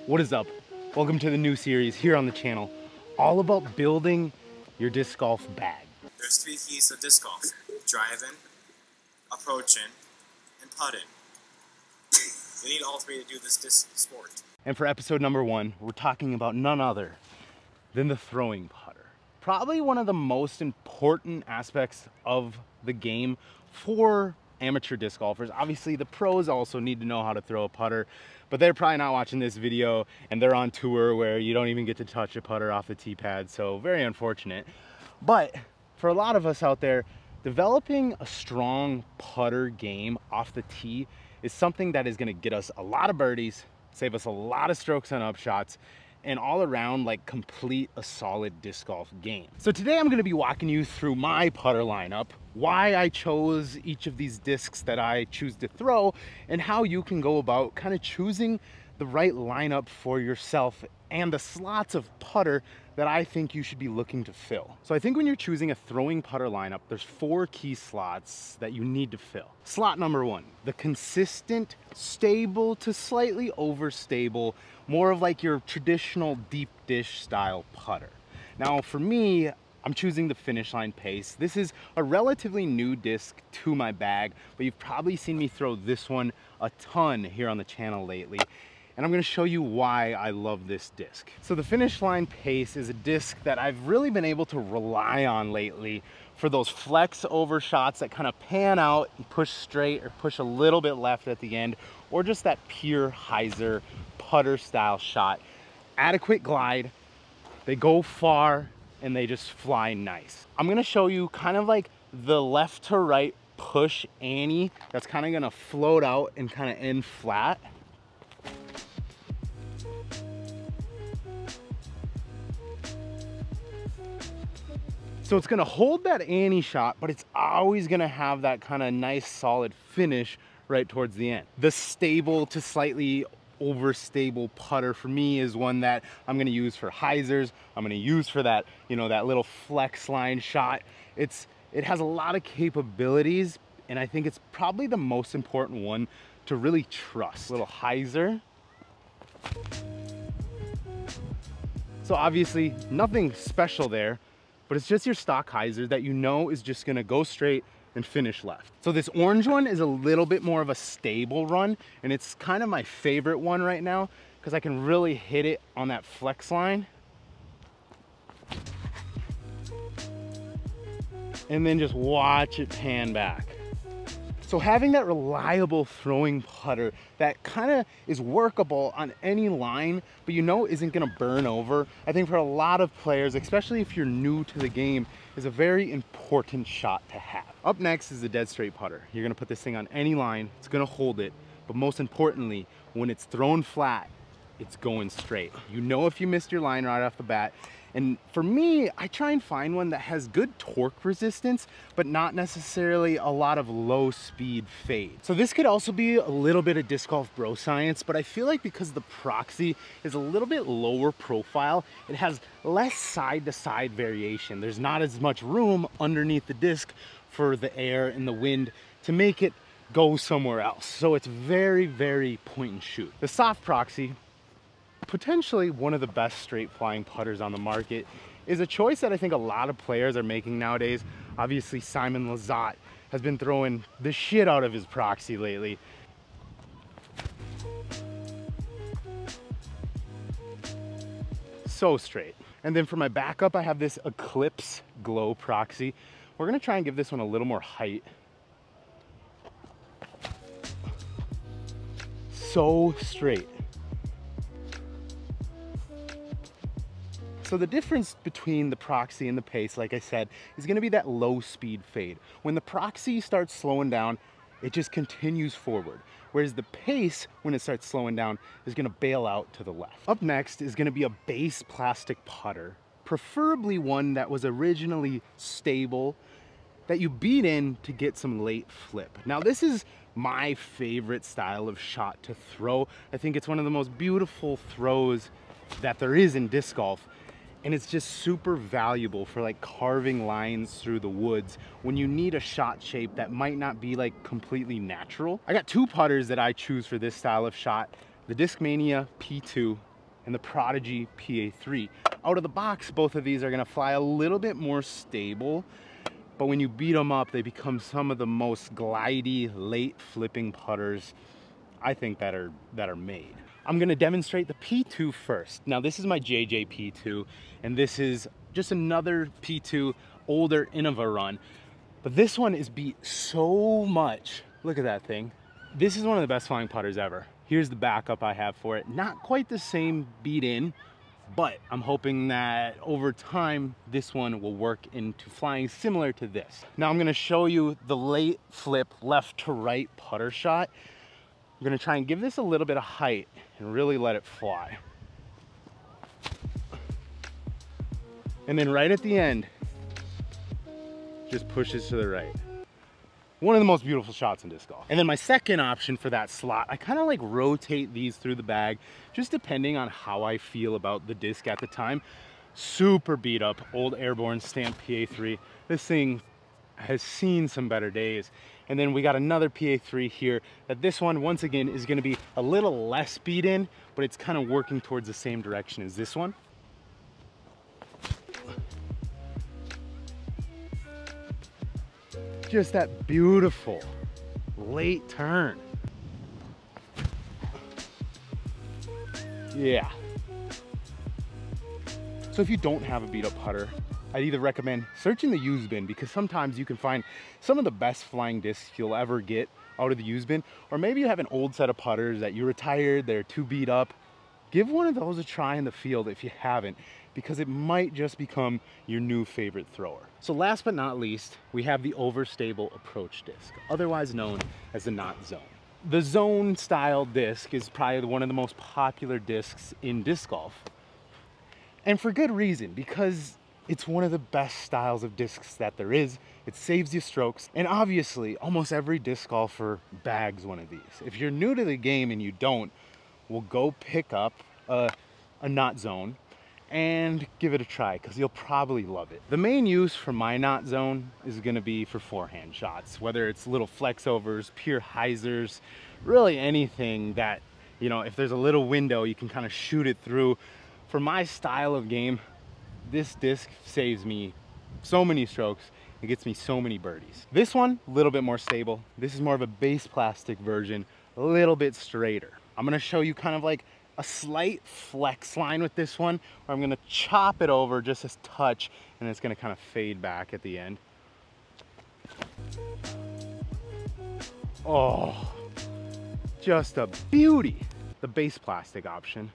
What is up? Welcome to the new series here on the channel, all about building your disc golf bag. There's 3 keys to disc golf: driving, approaching, and putting. You need all 3 to do this disc sport. And for episode number 1, we're talking about none other than the throwing putter. Probably one of the most important aspects of the game for amateur disc golfers. Obviously the pros also need to know how to throw a putter, but they're probably not watching this video and they're on tour where you don't even get to touch a putter off the tee pad, so very unfortunate. But for a lot of us out there, developing a strong putter game off the tee is something that is going to get us a lot of birdies, save us a lot of strokes on upshots, and all around like complete a solid disc golf game. So today I'm going to be walking you through my putter lineup, why I chose each of these discs that I choose to throw, and how you can go about kind of choosing the right lineup for yourself and the slots of putter that I think you should be looking to fill. So I think when you're choosing a throwing putter lineup, there's 4 key slots that you need to fill. Slot number 1, the consistent, stable to slightly overstable, more of like your traditional deep dish style putter. Now for me, I'm choosing the Finish Line Pace. This is a relatively new disc to my bag, but you've probably seen me throw this one a ton here on the channel lately. And I'm gonna show you why I love this disc. So the Finish Line Pace is a disc that I've really been able to rely on lately for those flex over shots that kind of pan out and push straight or push a little bit left at the end, or just that pure hyzer putter style shot. Adequate glide, they go far, and they just fly nice. I'm gonna show you kind of like the left to right push Annie that's kind of gonna float out and kind of end flat. So it's gonna hold that Annie shot, but it's always gonna have that kind of nice solid finish right towards the end. The stable to slightly overstable putter for me is one that I'm gonna use for hyzers. I'm gonna use for that, you know, that little flex line shot. It has a lot of capabilities, and I think it's probably the most important one to really trust. Little hyzer. So obviously nothing special there, but it's just your stock hyzer that you know is just gonna go straight and finish left. So this orange one is a little bit more of a stable run, and it's kind of my favorite one right now because I can really hit it on that flex line and then just watch it pan back. So having that reliable throwing putter that kind of is workable on any line, but you know isn't gonna burn over, I think for a lot of players, especially if you're new to the game, is a very important shot to have. Up next is the dead straight putter. You're gonna put this thing on any line, it's gonna hold it, but most importantly, when it's thrown flat, it's going straight. You know if you missed your line right off the bat. And for me, I try and find one that has good torque resistance, but not necessarily a lot of low speed fade. So this could also be a little bit of disc golf bro science, but I feel like because the Proxy is a little bit lower profile, it has less side to side variation. There's not as much room underneath the disc for the air and the wind to make it go somewhere else. So it's very, very point and shoot. The Soft Proxy, potentially one of the best straight flying putters on the market, is a choice that I think a lot of players are making nowadays. Obviously Simon Lizotte has been throwing the shit out of his Proxy lately. So straight. And then for my backup, I have this Eclipse Glow Proxy. We're gonna try and give this one a little more height. So straight. So the difference between the Proxy and the Pace, like I said, is gonna be that low speed fade. When the Proxy starts slowing down, it just continues forward. Whereas the Pace, when it starts slowing down, is gonna bail out to the left. Up next is gonna be a base plastic putter, preferably one that was originally stable, that you beat in to get some late flip. Now this is my favorite style of shot to throw. I think it's one of the most beautiful throws that there is in disc golf. And it's just super valuable for like carving lines through the woods when you need a shot shape that might not be like completely natural. I got 2 putters that I choose for this style of shot. The Discmania P2 and the Prodigy PA3. Out of the box, both of these are gonna fly a little bit more stable, but when you beat them up, they become some of the most glidey, late flipping putters I think that are made. I'm gonna demonstrate the P2 first. Now this is my JJ P2, and this is just another P2, older Innova run. But this one is beat so much. Look at that thing. This is one of the best flying putters ever. Here's the backup I have for it. Not quite the same beat in, but I'm hoping that over time, this one will work into flying similar to this. Now I'm gonna show you the late flip left to right putter shot. I'm gonna try and give this a little bit of height and really let it fly. And then right at the end, just pushes to the right. One of the most beautiful shots in disc golf. And then my second option for that slot, I kind of like rotate these through the bag, just depending on how I feel about the disc at the time. Super beat up, old Airborne Stamp PA3. This thing has seen some better days. And then we got another PA3 here, that this one, once again, is gonna be a little less beat in, but it's kind of working towards the same direction as this one. Just that beautiful late turn. Yeah. So if you don't have a beat up putter, I'd either recommend searching the used bin, because sometimes you can find some of the best flying discs you'll ever get out of the used bin, or maybe you have an old set of putters that you retired, they're too beat up. Give one of those a try in the field if you haven't, because it might just become your new favorite thrower. So last but not least, we have the overstable approach disc, otherwise known as the Knot Zone. The zone style disc is probably one of the most popular discs in disc golf. And for good reason, because it's one of the best styles of discs that there is. It saves you strokes, and obviously almost every disc golfer bags one of these. If you're new to the game and you don't, well, go pick up a Knot Zone and give it a try, because you'll probably love it. The main use for my Knot Zone is gonna be for forehand shots, whether it's little flex overs, pure hyzers, really anything that, you know, if there's a little window, you can kind of shoot it through. For my style of game, this disc saves me so many strokes. It gets me so many birdies. This one, a little bit more stable. This is more of a base plastic version, a little bit straighter. I'm gonna show you kind of like a slight flex line with this one, where I'm gonna chop it over just a touch, and it's gonna kind of fade back at the end. Oh, just a beauty. The base plastic option,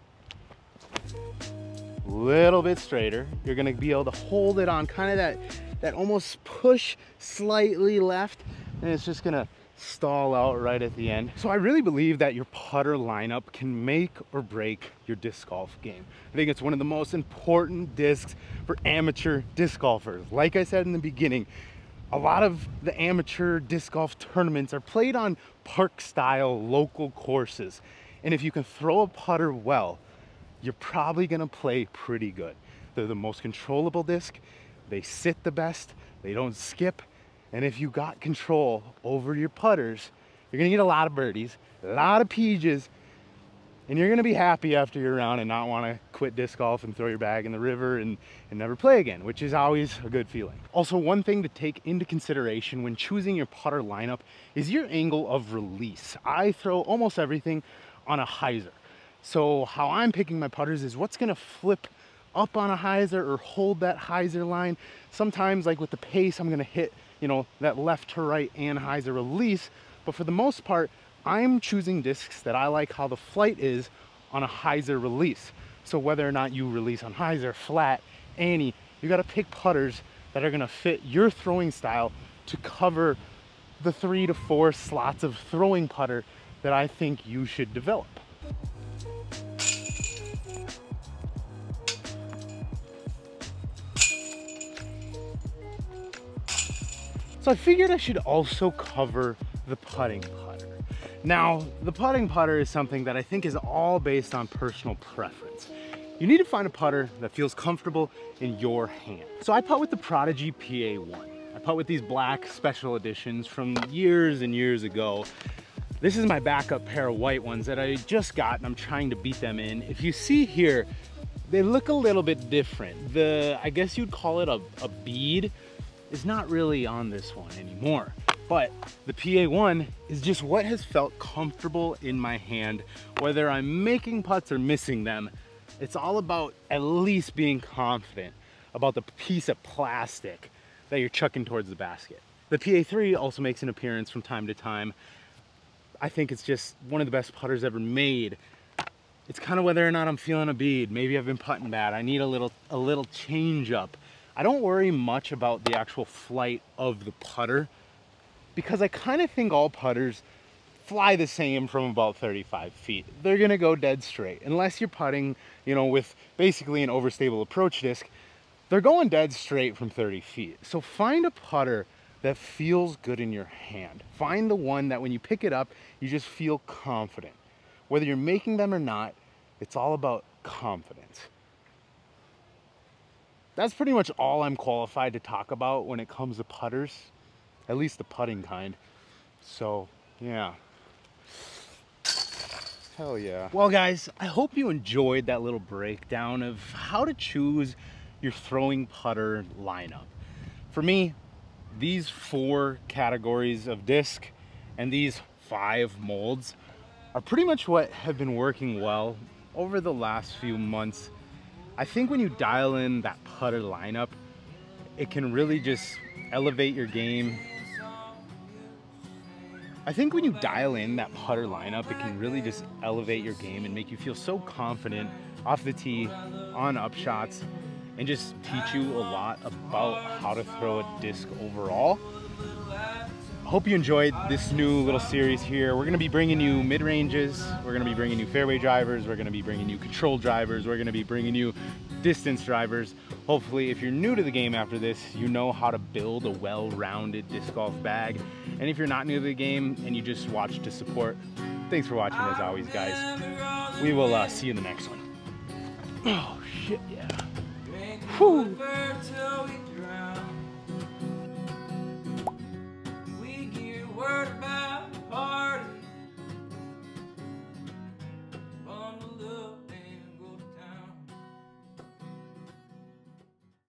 little bit straighter. You're gonna be able to hold it on kind of that almost push slightly left, and it's just gonna stall out right at the end. So I really believe that your putter lineup can make or break your disc golf game. I think it's one of the most important discs for amateur disc golfers. Like I said in the beginning, a lot of the amateur disc golf tournaments are played on park style local courses. And if you can throw a putter well, you're probably gonna play pretty good. They're the most controllable disc, they sit the best, they don't skip, and if you got control over your putters, you're gonna get a lot of birdies, a lot of PGs, and you're gonna be happy after your round and not wanna quit disc golf and throw your bag in the river and never play again, which is always a good feeling. Also, one thing to take into consideration when choosing your putter lineup is your angle of release. I throw almost everything on a hyzer. So how I'm picking my putters is what's gonna flip up on a hyzer or hold that hyzer line. Sometimes, like with the pace, I'm gonna hit, you know, that left to right and hyzer release. But for the most part, I'm choosing discs that I like how the flight is on a hyzer release. So whether or not you release on hyzer, flat, any, you gotta pick putters that are gonna fit your throwing style to cover the 3 to 4 slots of throwing putter that I think you should develop. So I figured I should also cover the putting putter. Now, the putting putter is something that I think is all based on personal preference. You need to find a putter that feels comfortable in your hand. So I putt with the Prodigy PA1. I putt with these black special editions from years and years ago. This is my backup pair of white ones that I just got, and I'm trying to beat them in. If you see here, they look a little bit different. I guess you'd call it a bead, is not really on this one anymore. But the PA1 is just what has felt comfortable in my hand, whether I'm making putts or missing them. It's all about at least being confident about the piece of plastic that you're chucking towards the basket. The PA3 also makes an appearance from time to time. I think it's just one of the best putters ever made. It's kind of whether or not I'm feeling a bead. Maybe I've been putting bad. I need a little change up. I don't worry much about the actual flight of the putter because I kind of think all putters fly the same from about 35 feet. They're gonna go dead straight. Unless you're putting, you know, with basically an overstable approach disc, they're going dead straight from 30 feet. So find a putter that feels good in your hand. Find the one that when you pick it up, you just feel confident. Whether you're making them or not, it's all about confidence. That's pretty much all I'm qualified to talk about when it comes to putters, at least the putting kind. So, yeah. Hell yeah. Well guys, I hope you enjoyed that little breakdown of how to choose your throwing putter lineup. For me, these 4 categories of disc and these 5 molds are pretty much what have been working well over the last few months. I think when you dial in that putter lineup, it can really just elevate your game. I think when you dial in that putter lineup, it can really just elevate your game and make you feel so confident off the tee, on up shots, and just teach you a lot about how to throw a disc overall. I hope you enjoyed this new little series here. We're gonna be bringing you mid-ranges, we're gonna be bringing you fairway drivers, we're gonna be bringing you control drivers, we're gonna be bringing you distance drivers. Hopefully, if you're new to the game after this, you know how to build a well-rounded disc golf bag. And if you're not new to the game and you just watch to support, thanks for watching as always, guys. We will see you in the next one. Oh, shit, yeah. Whew.